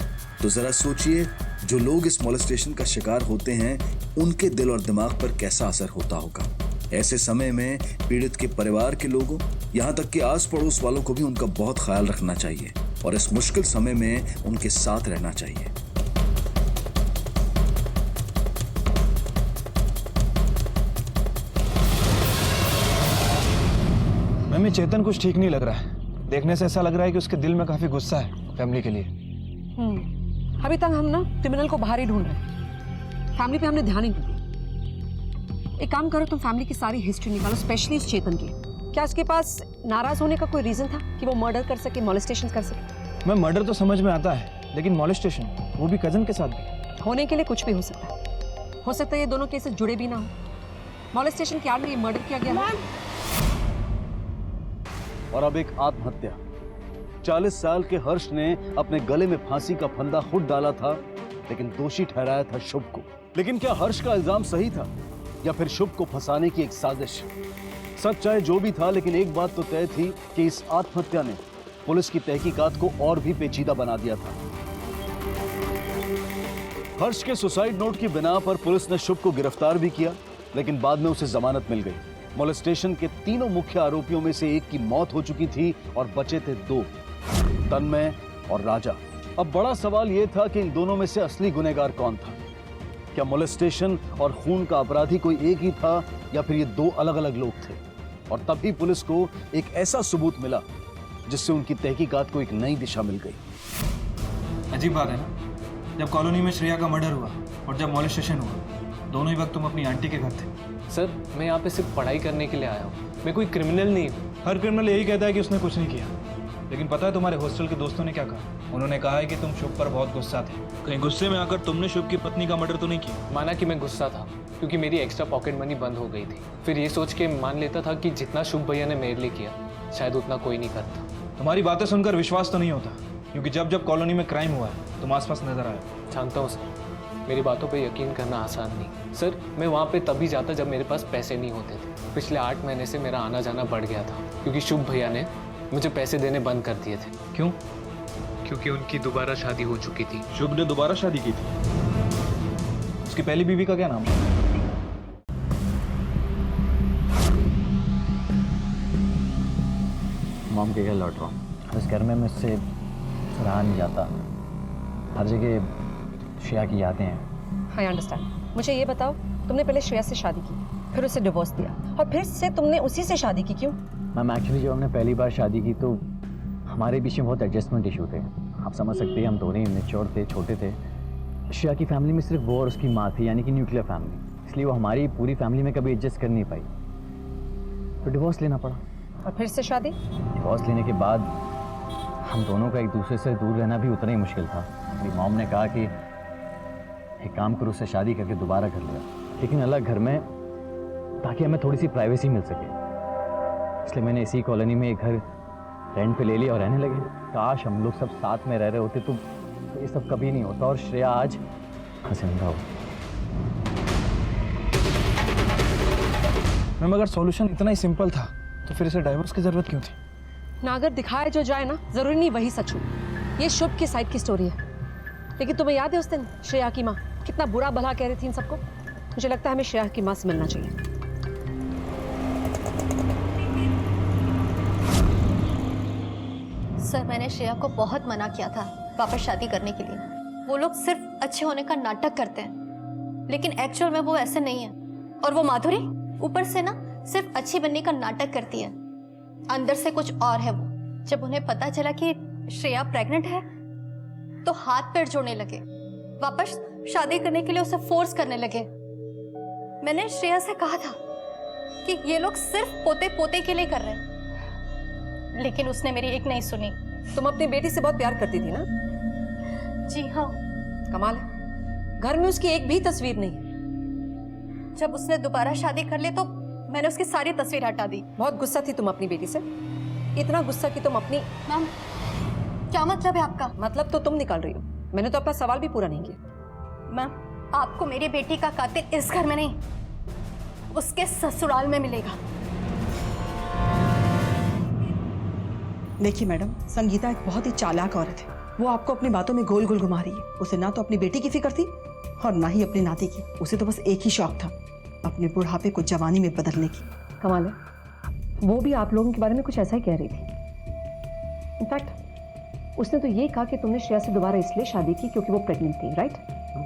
A: तो जरा सोचिए, जो लोग इस मोलेस्टेशन का शिकार होते हैं उनके दिल और दिमाग पर कैसा असर होता होगा। ऐसे समय में पीड़ित के परिवार के लोगों, यहाँ तक कि आस पड़ोस वालों को भी उनका बहुत ख्याल रखना चाहिए और इस मुश्किल समय में उनके साथ रहना चाहिए।
I: मैम, चेतन कुछ ठीक नहीं लग रहा है। देखने से ऐसा लग रहा है कि उसके दिल में काफी गुस्सा है फैमिली के लिए।
G: अभी तक हम ना क्रिमिनल को बाहर ही ढूंढ रहे हैं, फैमिली पे हमने ध्यान ही नहीं दिया। एक काम करो, तुम फैमिली की सारी हिस्ट्री निकालो, स्पेशली इस चेतन की। क्या उसके पास नाराज होने का कोई रीजन था कि वो मर्डर कर सके, मॉलेस्टेशन कर सके?
I: मैम, मर्डर तो समझ में आता है, लेकिन मॉलेस्टेशन, वो भी कजन के साथ भी।
G: होने के लिए कुछ भी हो सकता है। हो सकता है ये दोनों केसेस जुड़े भी ना हो। मॉलेस्टेशन के आड़ में ये मर्डर किया गया है।
A: और अब एक आत्महत्या। 40 साल के हर्ष ने अपने गले में फांसी का फंदा खुद डाला था, लेकिन दोषी ठहराया था शुभ को। लेकिन क्या हर्ष का इल्जाम सही था या फिर शुभ को फंसाने की एक साजिश? सच चाहे जो भी था, लेकिन एक बात तो तय थी कि इस आत्महत्या ने पुलिस की तहकीकात को और भी पेचीदा बना दिया था। हर्ष के सुसाइड नोट की बिना पर पुलिस ने शुभ को गिरफ्तार भी किया, लेकिन बाद में उसे जमानत मिल गई। मोलेस्टेशन के तीनों मुख्य आरोपियों में से एक की मौत हो चुकी थी और बचे थे 2, तन्मय और राजा। अब बड़ा सवाल यह था कि इन दोनों में से असली गुनहगार कौन था? क्या मोलेस्टेशन और खून का अपराधी कोई एक ही था या फिर ये 2 अलग अलग लोग थे? और तभी पुलिस को एक ऐसा सबूत मिला जिससे उनकी तहकीकात को एक नई दिशा मिल गई।
I: अजीब बात है ना, जब कॉलोनी में श्रेया का मर्डर हुआ और जब मोलेस्टेशन हुआ, दोनों ही वक्त तुम अपनी आंटी के घर थे।
P: सर, मैं यहाँ पे सिर्फ पढ़ाई करने के लिए आया हूँ, मैं कोई क्रिमिनल नहीं हूँ।
I: हर क्रिमिनल यही कहता है कि उसने कुछ नहीं किया, लेकिन पता है तुम्हारे हॉस्टल के दोस्तों ने क्या कहा? उन्होंने कहा है कि तुम शुभ पर बहुत गुस्सा थे। कहीं गुस्से में आकर तुमने शुभ की पत्नी का मर्डर तो नहीं किया?
P: माना कि मैं गुस्सा था क्योंकि मेरी एक्स्ट्रा पॉकेट मनी बंद हो गई थी। फिर ये सोच के मान लेता था कि जितना शुभ भैया ने मेरे लिए किया शायद उतना कोई नहीं करता।
I: तुम्हारी बातें सुनकर विश्वास तो नहीं होता, क्योंकि जब जब कॉलोनी में क्राइम हुआ है तुम आसपास नजर आए।
P: जानता हूँ सर, मेरी बातों पे यकीन करना आसान नहीं। सर मैं वहाँ पे तभी जाता जब मेरे पास पैसे नहीं होते थे। पिछले 8 महीने से मेरा आना जाना बढ़ गया था क्योंकि शुभ भैया ने मुझे पैसे देने बंद कर दिए थे।
I: क्यों?
P: क्योंकि उनकी दोबारा शादी हो चुकी थी।
I: शुभ ने दोबारा शादी की थी? उसकी पहली बीवी का क्या नाम था?
H: मॉम के घर लौट रहा हूँ। इस घर में मुझसे रहा नहीं जाता। हर जगह श्रेया की यादें हैं।
G: I understand. मुझे ये बताओ, तुमने पहले श्रेया से शादी की, फिर उसे डिवोर्स दिया और फिर से तुमने उसी से शादी की, क्यों?
H: मैम एक्चुअली जब हमने पहली बार शादी की तो हमारे बीच में बहुत एडजस्टमेंट इशू थे। आप समझ सकते हैं, हम दोनों ही मेच्योर थे, छोटे थे। श्रेया की फैमिली में सिर्फ वो और उसकी माँ थी, यानी कि न्यूक्लियर फैमिली, इसलिए वो हमारी पूरी फैमिली में कभी एडजस्ट कर नहीं पाई, तो डिवोर्स लेना पड़ा।
G: और फिर से शादी?
H: डिवोर्स लेने के बाद हम दोनों का एक दूसरे से दूर रहना भी उतना ही मुश्किल था। मेरी मॉम ने कहा कि एक काम करो, उससे शादी करके दोबारा कर लिया, लेकिन अलग घर में, ताकि हमें थोड़ी सी प्राइवेसी मिल सके। इसलिए मैंने इसी कॉलोनी में एक घर रेंट पे ले लिया और रहने लगे। काश हम लोग सब साथ में रह रहे होते तो ये सब कभी नहीं होता और श्रेया आज जिंदा हो।
I: मैम अगर सॉल्यूशन इतना ही सिंपल था तो फिर इसे डाइवोर्स की जरूरत क्यों थी?
G: ना अगर दिखाया जो जाए ना, जरूरी नहीं वही सच हो। ये शुभ की साइड की स्टोरी है, लेकिन तुम्हें याद है उस दिन श्रेया की माँ कितना बुरा भला कह रही थी इन सबको? मुझे लगता है हमें श्रेया की माँ से मिलना चाहिए।
Q: सर मैंने श्रेया को बहुत मना किया था वापस शादी करने के लिए। वो लोग सिर्फ अच्छे होने का नाटक करते हैं, लेकिन एक्चुअल में वो ऐसे नहीं है। और वो माधुरी ऊपर से ना सिर्फ अच्छी बनने का नाटक करती है, अंदर से कुछ और है वो। जब उन्हें पता चला कि श्रेया प्रेग्नेंट है तो हाथ पैर जोड़ने लगे, वापस शादी करने के लिए उसे फोर्स करने लगे। मैंने श्रेया से कहा था कि ये लोग सिर्फ पोते पोते के लिए कर रहे हैं, लेकिन उसने मेरी एक नहीं सुनी।
G: तुम अपनी बेटी से बहुत प्यार करती थी ना?
Q: जी हाँ।
G: कमाल है, घर में उसकी एक भी तस्वीर नहीं है।
Q: जब उसने दोबारा शादी कर ली तो मैंने उसकी सारी तस्वीर हटा दी।
G: बहुत गुस्सा थी तुम अपनी बेटी से, इतना गुस्सा कि तुम अपनी।
Q: मैम क्या मतलब है आपका?
G: मतलब तो तुम निकाल रही हो, मैंने तो अपना सवाल भी पूरा नहीं किया।
Q: मैम आपको मेरी बेटी का कातिल इस घर में नहीं, उसके ससुराल में मिलेगा।
D: देखिए मैडम, संगीता एक बहुत ही चालाक औरत है। वो आपको अपनी बातों में गोल गोल घुमा रही है। उसे ना तो अपनी बेटी की फिक्र थी और ना ही अपनी नाती की। उसे तो बस एक ही शौक था, अपने बुढ़ापे को जवानी में बदलने की।
G: कमाल है, वो भी आप लोगों के बारे में कुछ ऐसा ही कह रही थी। इनफैक्ट उसने तो ये कहा कि तुमने श्रेया से दोबारा इसलिए शादी की क्योंकि वो प्रेग्नेंट थी, राइट?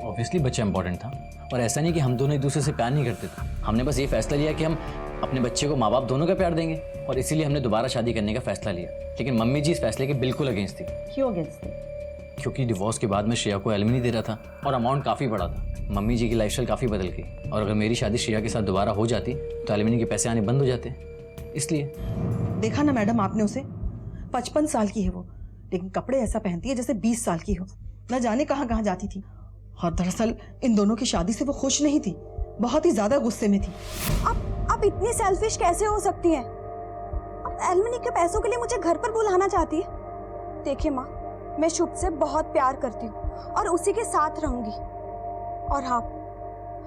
H: ऑब्वियसली बच्चा इंपॉर्टेंट था, और ऐसा नहीं कि हम दोनों एक दूसरे से प्यार नहीं करते थे। हमने बस ये फैसला लिया कि हम अपने बच्चे को माँ बाप दोनों का प्यार देंगे, और इसीलिए हमने दोबारा शादी करने का फैसला लिया। लेकिन मम्मी जी इस फैसले के बिल्कुल अगेंस्ट थी।
G: क्यों अगेंस्ट थी?
H: क्योंकि डिवोर्स के बाद मैं श्रेया को एलिमनी दे रहा था और अमाउंट काफ़ी बड़ा था। मम्मी जी की लाइफस्टाइल काफ़ी बदल गई, और अगर मेरी शादी श्रेया के साथ दोबारा हो जाती तो एलिमनी के पैसे आने बंद हो जाते, इसलिए।
D: देखा ना मैडम आपने उसे, 55 साल की है वो, लेकिन कपड़े ऐसा पहनती है जैसे 20 साल की हो। न जाने कहाँ कहाँ जाती थी। और दरअसल इन दोनों की शादी से वो खुश नहीं थी, बहुत ही ज्यादा गुस्से में थी।
R: आप इतनी सेल्फिश कैसे हो सकती हैं? आप एलमनी के पैसों के लिए मुझे घर पर बुलाना चाहती है? देखिए माँ, मैं शुभ से बहुत प्यार करती हूँ और उसी के साथ रहूंगी। और हाँ,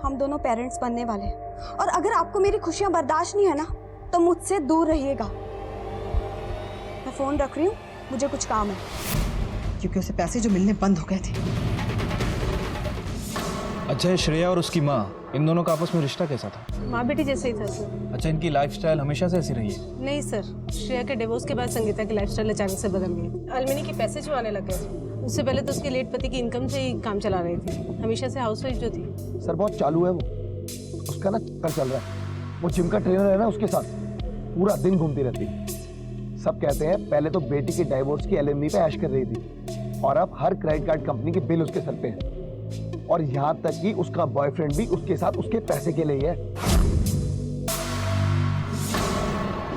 R: हम दोनों पेरेंट्स बनने वाले हैं, और अगर आपको मेरी खुशियाँ बर्दाश्त नहीं है ना तो मुझसे दूर रहिएगा। मैं फोन रख रही हूँ, मुझे कुछ काम है।
D: क्योंकि उसे पैसे जो मिलने बंद हो गए थे।
I: अच्छा, श्रेया और उसकी माँ, इन दोनों का आपस में रिश्ता कैसा था?
J: माँ बेटी जैसे ही था सर।
I: अच्छा, इनकी लाइफस्टाइल हमेशा से ऐसी रही है?
J: नहीं सर, श्रेया के डिवोर्स के बाद संगीता की लाइफस्टाइल अचानक से बदल गई। अलमिनी के पैसे जो आने लग गए। उससे पहले तो उसके लेट पति की इनकम से ही काम चला रही थी, हमेशा से हाउसवाइफ जो थी।
S: सर बहुत चालू है वो, उसका ना चक्कर चल रहा है। वो जिम का ट्रेनर है ना, उसके साथ पूरा दिन घूमती रहती है। सब कहते हैं पहले तो बेटी के डाइवोर्स की एलएमनी पे ऐश कर रही थी, और अब हर क्रेडिट कार्ड कंपनी के बिल उसके सर पे है, और यहाँ तक कि उसका बॉयफ्रेंड भी उसके साथ उसके पैसे के लिए है।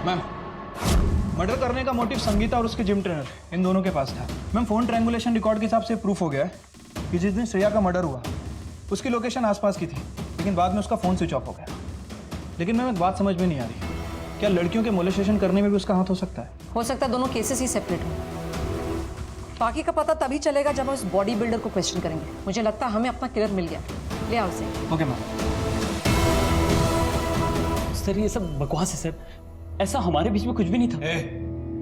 I: मैम, मर्डर करने का मोटिव संगीता और उसके जिम ट्रेनर इन दोनों के पास था। मैम फ़ोन ट्रायंगुलेशन रिकॉर्ड के हिसाब से प्रूफ हो गया है कि जिस दिन श्रेया का मर्डर हुआ उसकी लोकेशन आसपास की थी, लेकिन बाद में उसका फ़ोन स्विच ऑफ हो गया। लेकिन मैम एक बात समझ में नहीं आ रही, क्या लड़कियों के मोलेस्टेशन करने में भी उसका हाथ हो सकता है?
G: हो सकता है दोनों केसेस ही सेपरेट हो। बाकी का पता तभी चलेगा जब हम उस बॉडी बिल्डर को क्वेश्चन करेंगे। मुझे लगता है हमें अपना किलर मिल गया। ले आओ उसे।
I: Okay ma'am.
H: सर ये सब बकवास है सर, ऐसा हमारे बीच में कुछ भी नहीं था।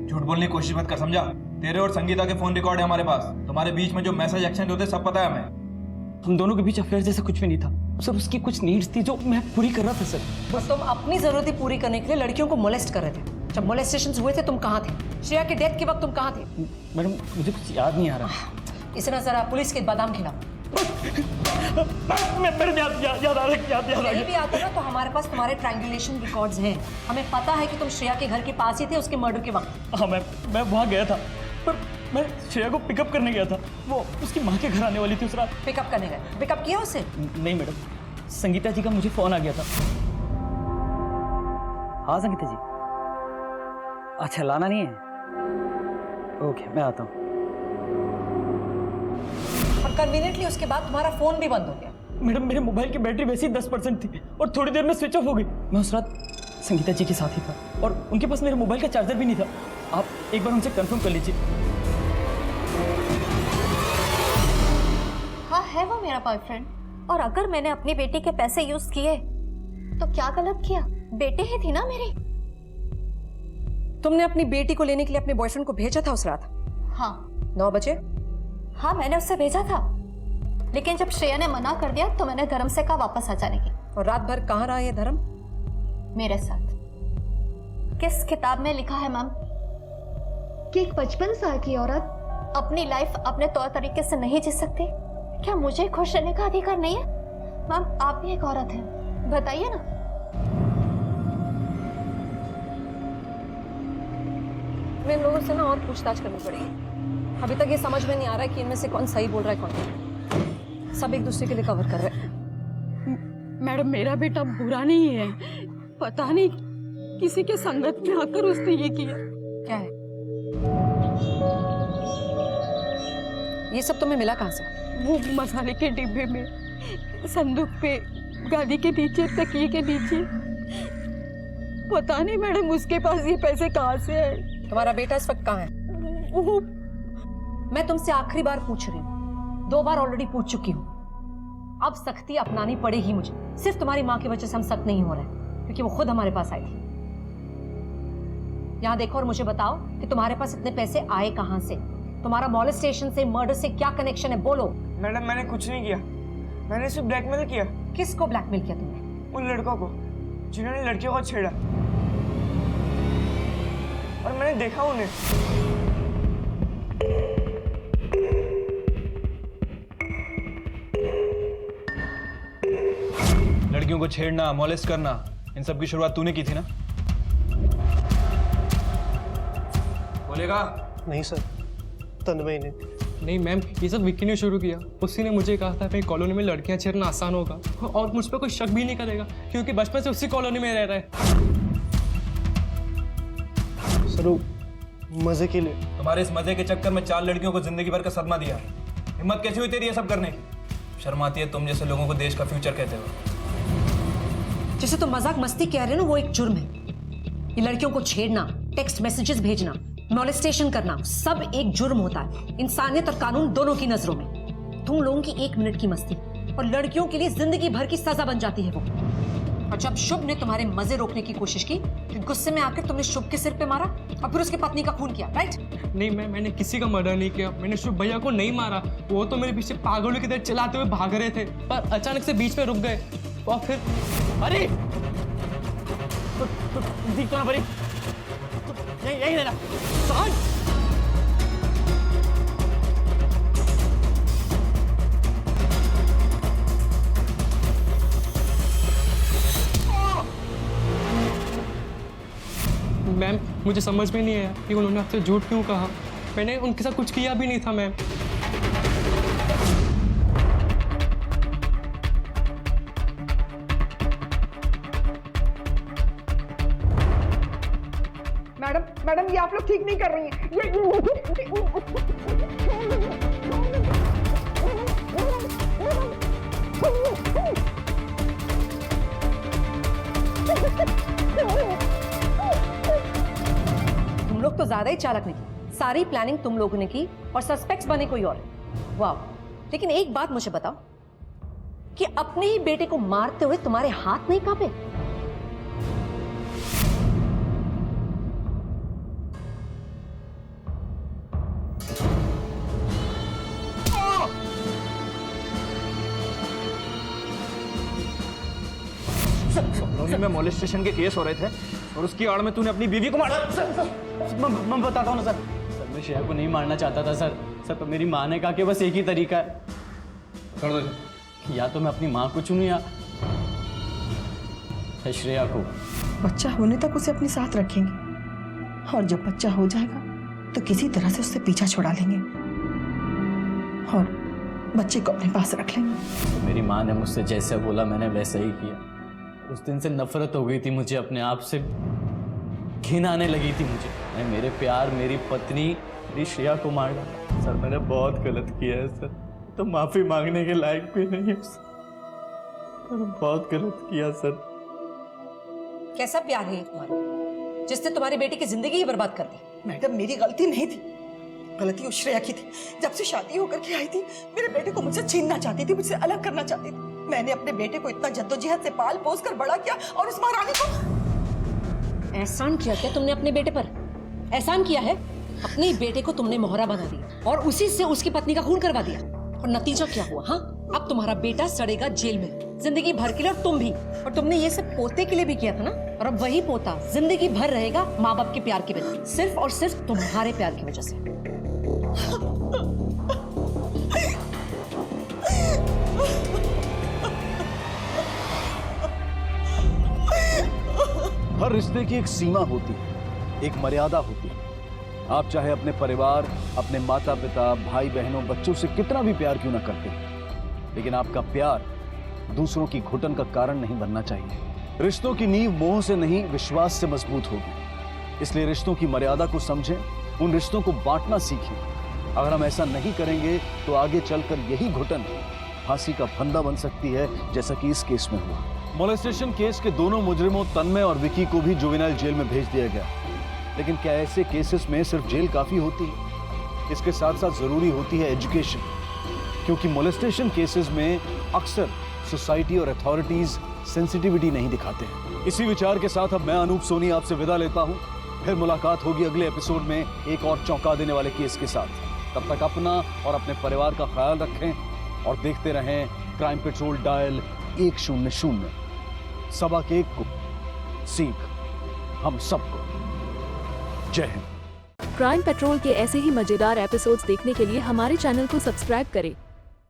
I: झूठ बोलने की कोशिश मत कर, समझा? तेरे और संगीता के फोन रिकॉर्ड है हमारे पास। तुम्हारे बीच में जो मैसेज एक्सचेंज होते सब पता है हमें।
H: हम दोनों के बीच अफेयर जैसा कुछ भी नहीं था सर। उसकी कुछ नीड्स थी जो मैं पूरी कर रहा था सर।
G: बस तुम अपनी जरूरतें पूरी करने के लिए लड़कियों को मोलेस्ट कर रहे थे। जब मोलेस्टेशन हुए थे तुम कहाँ थे? श्रेया के डेथ के वक्त तुम कहाँ थे?
H: मैडम मुझे कुछ याद नहीं आ रहा।
G: इसे ना जरा पुलिस के बादाम खिलाओ।
H: मेरे याद आ रहा
G: नहीं भी आता ना तो हमारे पास तुम्हारे ट्रायंगुलेशन रिकॉर्ड्स हैं। हमें पता है कि तुम श्रेया के घर के पास ही थे उसके मर्डर के वक्त।
H: हाँ मैं वहाँ गया था, पर मैं श्रेया को पिकअप करने गया था। वो उसकी माँ के घर आने वाली थी उस रात।
G: पिकअप करने गए? पिकअप किया उसे?
H: नहीं मैडम, संगीता जी का मुझे फोन आ गया था। हाँ संगीता जी, अच्छा लाना नहीं है? ओके मैं आता हूँ।
G: और कन्वीनियंटली उसके बाद तुम्हारा फोन भी बंद हो गया।
H: मैडम मेरे मोबाइल की बैटरी वैसे ही 10% थी और थोड़ी देर में स्विच ऑफ हो गई। मैं उस रात संगीता जी के साथ ही था और उनके पास मेरे मोबाइल का चार्जर भी नहीं था। आप एक बार उनसे कंफर्म कर लीजिए।
Q: हाँ है वो मेरा बॉयफ्रेंड, और अगर मैंने अपनी बेटी के पैसे यूज किए तो क्या गलत किया? बेटी ही थी ना मेरी।
G: तुमने अपनी बेटी को लेने के लिए अपने बॉयफ्रेंड को भेजा था उस रात?
Q: हाँ
G: 9 बजे।
Q: हाँ मैंने उससे भेजा था, लेकिन जब श्रेया ने मना कर दिया तो मैंने धर्म से कहा वापस आ जाने की।
G: और रात भर कहाँ रहा ये धर्म?
Q: मेरे साथ। किस किताब में लिखा है मैम कि एक 55 साल की औरत अपनी लाइफ अपने तौर तरीके से नहीं जी सकती? क्या मुझे खुश रहने का अधिकार नहीं है? मैम आप भी एक औरत हैं, बताइए ना।
G: इन लोगों से ना और पूछताछ करनी पड़ेगी। अभी तक ये समझ में नहीं आ रहा है कि इनमें से कौन सही बोल रहा है कौन नहीं। सब एक दूसरे के लिए कवर कर रहे हैं।
L: मैडम मेरा बेटा बुरा नहीं है, पता नहीं किसी के संगत में आकर उसने ये किया।
G: क्या है ये सब? तुम्हें मिला कहाँ से?
L: वो मसाले के डिब्बे में, संदूक पे, गाड़ी के नीचे, तकिए के नीचे। पता नहीं मैडम उसके पास ये पैसे कहाँ से है।
G: तुम्हारा बेटा इस वक्त कहाँ है?
L: वो
G: मैं तुमसे आखिरी बार पूछ रही हूँ, 2 बार ऑलरेडी पूछ चुकी हूँ। अब सख्ती अपनानी पड़ेगी मुझे। सिर्फ तुम्हारी माँ की वजह से हम सख्त नहीं हो रहे, क्योंकि वो खुद हमारे पास आई थी। यहाँ देखो और मुझे बताओ कि तुम्हारे पास इतने पैसे आए कहाँ से? तुम्हारा मॉलेस्टेशन से, मर्डर से क्या कनेक्शन है? बोलो।
M: मैडम मैंने कुछ नहीं किया, मैंने सिर्फ ब्लैकमेल किया।
G: किसको ब्लैकमेल किया तुमने?
M: उन लड़कों को जिन्होंने लड़कियों को छेड़ा, और मैंने देखा उन्हें।
I: लड़कियों को छेड़ना, मॉलेस्ट करना, इन सब की शुरुआत तूने की थी ना? बोलेगा?
K: नहीं सर, तन्मय ने।
P: नहीं मैम, ये सब विक्की ने शुरू किया। उसी ने मुझे कहा था कि कॉलोनी में लड़कियां छेड़ना आसान होगा और मुझ पर कोई शक भी नहीं करेगा, क्योंकि बचपन से उसी कॉलोनी में रह रहा है।
K: सर मजे के लिए।
I: तुम्हारे इस मजे के चक्कर में 4 लड़कियों को जिंदगी भर का सदमा दिया। हिम्मत कैसे हुई तेरी ये सब करने की? शर्म आती है तुम जैसे लोगों को देश का फ्यूचर कहते हो।
G: जिसे तुम मजाक मस्ती कह रहे हो ना, वो एक जुर्म है। ये लड़कियों को छेड़ना, टेक्स्ट मैसेजेस भेजना, मॉलेस्टेशन करना, सब एक जुर्म होता है, इंसानियत और कानून दोनों की नजरों में। तुम लोगों की 1 मिनट की मस्ती और लड़कियों के लिए जिंदगी भर की सजा बन जाती है वो। और जब शुभ ने तुम्हारे मजे रोकने की कोशिश की तो गुस्से में आकर तुमने शुभ के सिर पे मारा और फिर उसकी पत्नी का खून किया, राइट?
P: नहीं मैंने किसी का मर्डर नहीं किया। मैंने शुभ भैया को नहीं मारा। वो तो मेरे पीछे पागलों की तरह चलाते हुए भाग रहे थे, पर अचानक से बीच में रुक गए और फिर अरे दिखना बड़ी यही रहना। मैम मुझे समझ में नहीं आया कि उन्होंने आपसे झूठ क्यों कहा। मैंने उनके साथ कुछ किया भी नहीं था मैम।
D: मैडम ये आप लोग ठीक नहीं कर रही हैं।
G: तुम लोग तो ज्यादा ही चालाक निकले। सारी प्लानिंग तुम लोगों ने की और सस्पेक्ट्स बने कोई और। वाह, लेकिन एक बात मुझे बताओ कि अपने ही बेटे को मारते हुए तुम्हारे हाथ नहीं कांपे?
I: कॉलोनी में मोलेस्टेशन के केस हो रहे थे और उसकी आड़ में तूने अपनी बीवी को मारा।
H: मैं बताता हूँ ना सर। सर मैं श्रेया को नहीं मारना चाहता था सर। सर तो मेरी माँ ने कहा कि बस एक ही तरीका है, या तो मैं अपनी माँ को चुनूं या श्रेया को।
D: बच्चा होने तक उसे अपने साथ रखेंगे और जब बच्चा हो जाएगा तो किसी तरह से उससे पीछा छुड़ा लेंगे और बच्चे को अपने पास रख लेंगे।
H: तो मेरी माँ ने मुझसे जैसा बोला मैंने वैसा ही किया। उस दिन से नफरत हो गई थी मुझे अपने आप से, घिन आने लगी थी मुझे। मैं मेरे प्यार, मेरी पत्नी, मेरी श्रेया को मार डाला। सर मैंने बहुत गलत किया है सर, तो माफी मांगने के लायक भी नहीं है सर। बहुत गलत किया सर।
G: कैसा प्यार है ये तुम्हारा जिसने तुम्हारी बेटी की जिंदगी ही बर्बाद कर दी?
D: मैडम मेरी गलती नहीं थी, गलती उस श्रेया की थी। जब से शादी होकर के आई थी मेरे बेटे को मुझसे छीनना चाहती थी, मुझसे अलग करना चाहती थी। मैंने अपने बेटे को इतना जद्दोजहद से पाल पोस कर बड़ा किया और उस महारानी को।
G: एहसान किया क्या तुमने अपने बेटे पर? एहसान किया है? अपने बेटे को तुमने मोहरा बना दिया और उसी से उसकी पत्नी का खून करवा दिया और नतीजा क्या हुआ? हाँ, अब तुम्हारा बेटा सड़ेगा जेल में जिंदगी भर के लिए और तुम भी। और तुमने ये सब पोते के लिए भी किया था ना, और अब वही पोता जिंदगी भर रहेगा माँ बाप के प्यार की वजह, सिर्फ और सिर्फ तुम्हारे प्यार की वजह से।
A: हर रिश्ते की एक सीमा होती है, एक मर्यादा होती है। आप चाहे अपने परिवार, अपने माता पिता, भाई बहनों, बच्चों से कितना भी प्यार क्यों ना करते हैं, लेकिन आपका प्यार दूसरों की घुटन का कारण नहीं बनना चाहिए। रिश्तों की नींव मोह से नहीं विश्वास से मजबूत होगी। इसलिए रिश्तों की मर्यादा को समझें, उन रिश्तों को बांटना सीखें। अगर हम ऐसा नहीं करेंगे तो आगे चलकर यही घुटन फांसी का फंदा बन सकती है, जैसा कि इस केस में हुआ। मोलेस्टेशन केस के दोनों मुजरिमों तन्मय और विकी को भी जुवेनाइल जेल में भेज दिया गया। लेकिन क्या ऐसे केसेस में सिर्फ जेल काफी होती है? इसके साथ साथ जरूरी होती है एजुकेशन, क्योंकि मोलेस्टेशन केसेस में अक्सर सोसाइटी और अथॉरिटीज सेंसिटिविटी नहीं दिखाते हैं। इसी विचार के साथ अब मैं अनूप सोनी आपसे विदा लेता हूं। फिर मुलाकात होगी अगले एपिसोड में एक और चौंका देने वाले केस के साथ। तब तक अपना और अपने परिवार का ख्याल रखें और देखते रहें क्राइम पेट्रोल डायल 100। सबक एक को सीख हम सबको। जय हिंद।
T: क्राइम पेट्रोल के ऐसे ही मजेदार एपिसोड्स देखने के लिए हमारे चैनल को सब्सक्राइब करें